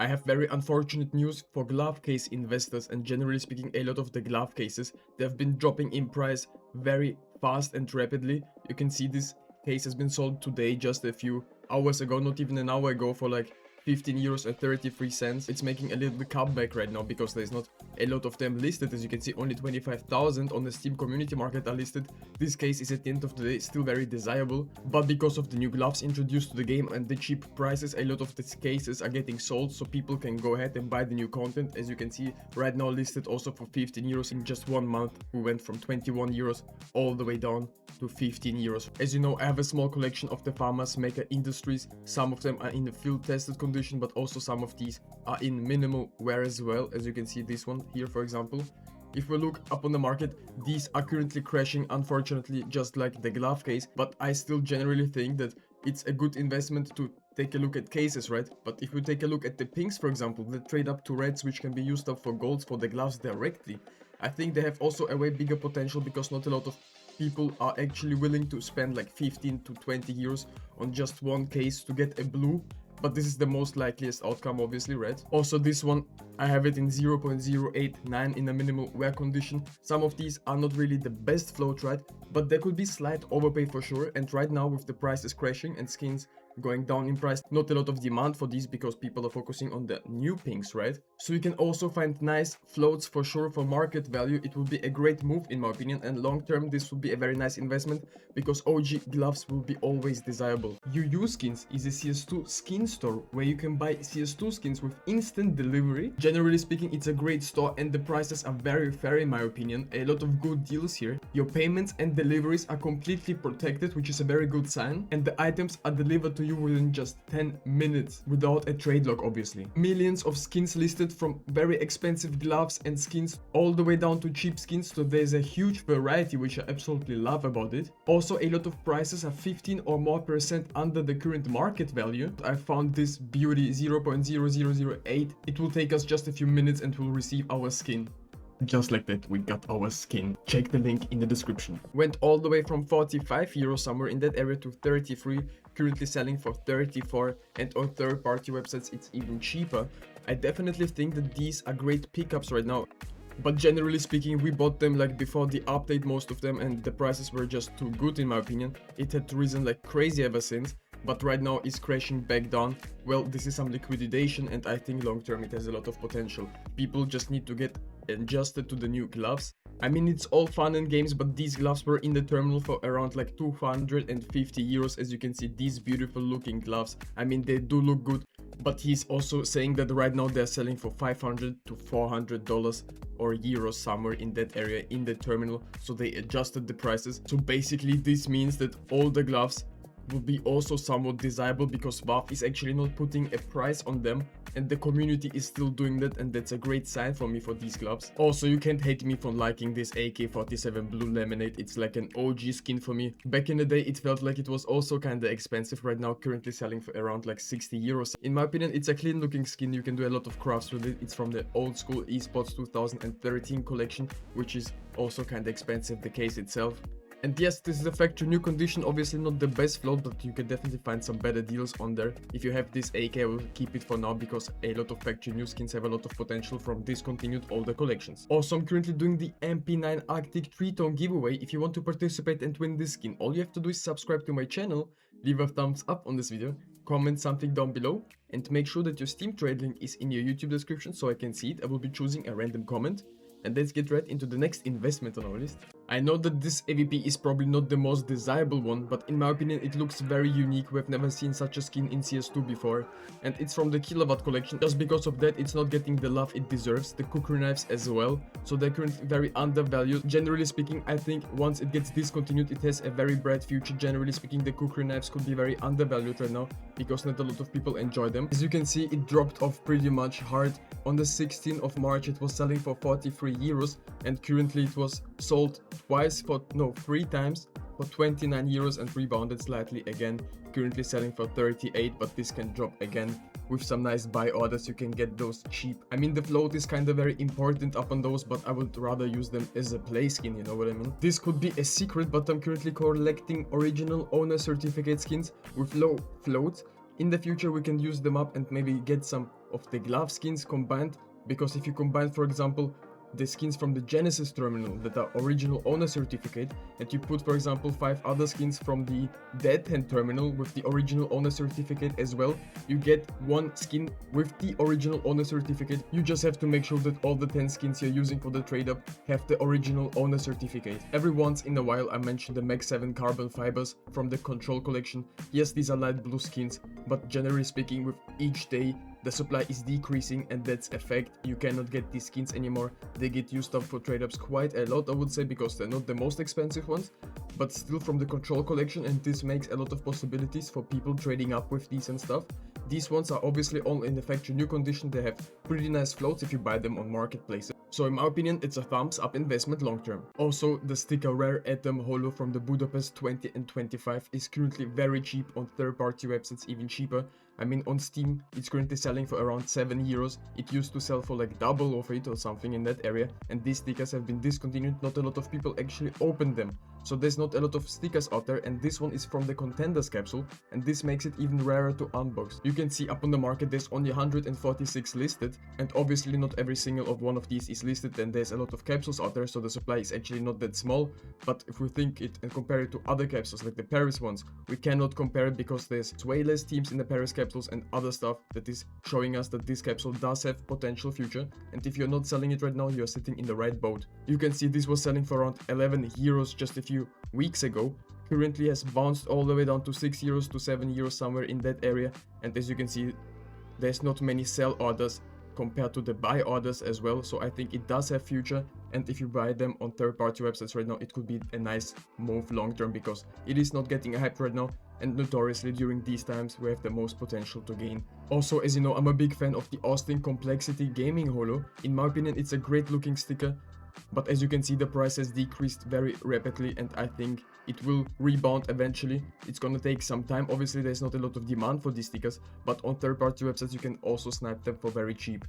I have very unfortunate news for glove case investors, and generally speaking a lot of the glove cases, they have been dropping in price very fast and rapidly. You can see this case has been sold today, just a few hours ago, not even an hour ago, for like 15 euros and 33 cents. It's making a little comeback right now because there's not a lot of them listed. As you can see, only 25,000 on the Steam community market are listed. This case is at the end of the day still very desirable, but because of the new gloves introduced to the game and the cheap prices, a lot of these cases are getting sold, so people can go ahead and buy the new content. As you can see right now, listed also for 15 euros in just 1 month. We went from 21 euros all the way down to 15 euros. As you know, I have a small collection of the Farmers Maker Industries. Some of them are in the field tested condition, but also some of these are in minimal wear as well. As you can see, this one here, for example. If we look up on the market, these are currently crashing, unfortunately, just like the glove case, but I still generally think that it's a good investment to take a look at cases, right? But if we take a look at the pinks, for example, that trade up to reds, which can be used up for golds for the gloves directly, I think they have also a way bigger potential, because not a lot of people are actually willing to spend like 15 to 20 euros on just one case to get a blue. But this is the most likeliest outcome, obviously, right? Also, this one, I have it in 0.089 in a minimal wear condition. Some of these are not really the best float, right? But there could be slight overpay for sure. And right now, with the prices crashing and skins going down in price, not a lot of demand for these because people are focusing on the new pinks, right? So you can also find nice floats for sure for market value. It would be a great move in my opinion, and long term this would be a very nice investment because OG gloves will be always desirable. UU Skins is a CS2 skin store where you can buy CS2 skins with instant delivery. Generally speaking, it's a great store and the prices are very fair in my opinion. A lot of good deals here. Your payments and deliveries are completely protected, which is a very good sign, and the items are delivered to you within just 10 minutes without a trade lock, obviously. Millions of skins listed, from very expensive gloves and skins all the way down to cheap skins, so there's a huge variety, which I absolutely love about it. Also, a lot of prices are 15 or more % under the current market value. I found this beauty 0.0008. It will take us just a few minutes and we'll receive our skin. Just like that, we got our skin. Check the link in the description. Went all the way from 45 euros somewhere in that area to 33, currently selling for 34, and on third-party websites it's even cheaper. I definitely think that these are great pickups right now. But generally speaking, we bought them like before the update, most of them, and the prices were just too good in my opinion. It had risen like crazy ever since, but right now it's crashing back down. Well, this is some liquidation, and I think long term it has a lot of potential. People just need to get adjusted to the new gloves. I mean, it's all fun and games, but these gloves were in the terminal for around like 250 euros. As you can see, these beautiful looking gloves, I mean, they do look good, but he's also saying that right now they're selling for $500 to $400 or euros, somewhere in that area in the terminal, so they adjusted the prices. So basically this means that all the gloves will be also somewhat desirable because Valve is actually not putting a price on them, and the community is still doing that, and that's a great sign for me for these gloves. Also, you can't hate me for liking this AK-47 Blue Laminate. It's like an OG skin for me. Back in the day it felt like it was also kinda expensive. Right now currently selling for around like 60 euros. In my opinion, it's a clean looking skin. You can do a lot of crafts with it. It's from the old school esports 2013 collection, which is also kinda expensive, the case itself. And yes, this is a factory new condition, obviously not the best float, but you can definitely find some better deals on there. If you have this AK, I will keep it for now because a lot of factory new skins have a lot of potential from discontinued older collections. Also, I'm currently doing the MP9 Arctic 3-tone giveaway. If you want to participate and win this skin, all you have to do is subscribe to my channel, leave a thumbs up on this video, comment something down below, and make sure that your Steam trade link is in your YouTube description so I can see it. I will be choosing a random comment. And let's get right into the next investment on our list. I know that this AVP is probably not the most desirable one, but in my opinion it looks very unique. We've never seen such a skin in CS2 before, and it's from the Kilowatt collection. Just because of that, it's not getting the love it deserves. The cookery knives as well, so they're currently very undervalued. Generally speaking, I think once it gets discontinued, it has a very bright future. Generally speaking, the cookery knives could be very undervalued right now because not a lot of people enjoy them. As you can see, it dropped off pretty much hard. On the 16th of March, it was selling for 43 euros, and currently it was sold three times for 29 euros and rebounded slightly again, currently selling for 38, but this can drop again. With some nice buy orders, you can get those cheap. I mean, the float is kind of very important up on those, but I would rather use them as a play skin, you know what I mean? This could be a secret, but I'm currently collecting original owner certificate skins with low floats. In the future we can use them up and maybe get some of the glove skins combined, because if you combine, for example, the skins from the Genesis terminal that are original owner certificate, and you put, for example, 5 other skins from the Dead Hand terminal with the original owner certificate as well, you get one skin with the original owner certificate. You just have to make sure that all the 10 skins you're using for the trade up have the original owner certificate. Every once in a while I mention the Max 7 carbon fibers from the Control collection. Yes, these are light blue skins, but generally speaking, with each day the supply is decreasing, and that's a fact. You cannot get these skins anymore. They get used up for trade ups quite a lot, I would say, because they're not the most expensive ones, but still from the Control collection, and this makes a lot of possibilities for people trading up with these and stuff. These ones are obviously all in the factory new condition. They have pretty nice floats if you buy them on marketplaces. So in my opinion, it's a thumbs up investment long term. Also, the sticker Rare Atom Holo from the Budapest 20 and 25 is currently very cheap on third-party websites, even cheaper. I mean, on Steam, it's currently selling for around 7 euros. It used to sell for like double of it or something in that area, and these stickers have been discontinued. Not a lot of people actually open them, so there's not a lot of stickers out there, and this one is from the Contenders capsule, and this makes it even rarer to unbox. You can see up on the market there's only 146 listed, and obviously not every single of one of these is listed, and there's a lot of capsules out there, so the supply is actually not that small. But if we think it and compare it to other capsules like the Paris ones, we cannot compare it because there's way less teams in the Paris capsules and other stuff that is showing us that this capsule does have potential future, and if you're not selling it right now, you're sitting in the right boat. You can see this was selling for around 11 euros just a few weeks ago. Currently has bounced all the way down to 6 euros to 7 euros, somewhere in that area, and as you can see, there's not many sell orders compared to the buy orders as well, so I think it does have future, and if you buy them on third-party websites right now, it could be a nice move long term, because it is not getting a hype right now, and notoriously during these times we have the most potential to gain. Also, as you know, I'm a big fan of the Austin Complexity Gaming Holo. In my opinion, it's a great looking sticker, but as you can see, the price has decreased very rapidly, and I think it will rebound eventually. It's gonna take some time. Obviously, there's not a lot of demand for these stickers, but on third-party websites you can also snipe them for very cheap.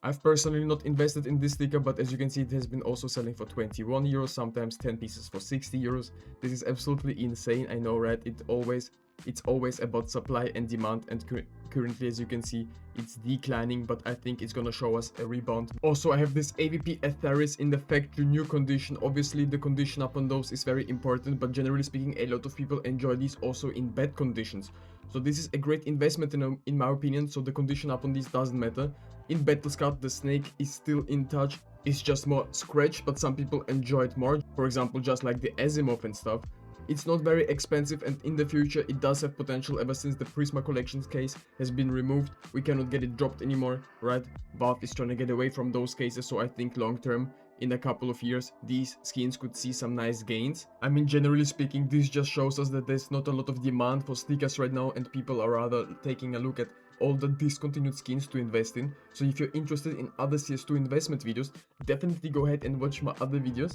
I've personally not invested in this sticker, but as you can see, it has been also selling for 21 euros, sometimes 10 pieces for 60 euros. This is absolutely insane, I know, right? It's always about supply and demand, and currently, as you can see, it's declining, but I think it's gonna show us a rebound. Also, I have this AVP Atheris in the factory new condition. Obviously, the condition up on those is very important, but generally speaking, a lot of people enjoy these also in bad conditions. So this is a great investment in my opinion, so the condition up on these doesn't matter. In Battle Scout, the snake is still in touch. It's just more scratched, but some people enjoy it more. For example, just like the Asimov and stuff. It's not very expensive, and in the future it does have potential. Ever since the Prisma Collections case has been removed, we cannot get it dropped anymore, right? Valve is trying to get away from those cases, so I think long term, in a couple of years, these skins could see some nice gains. I mean, generally speaking, this just shows us that there's not a lot of demand for stickers right now, and people are rather taking a look at all the discontinued skins to invest in. So if you're interested in other CS2 investment videos, definitely go ahead and watch my other videos.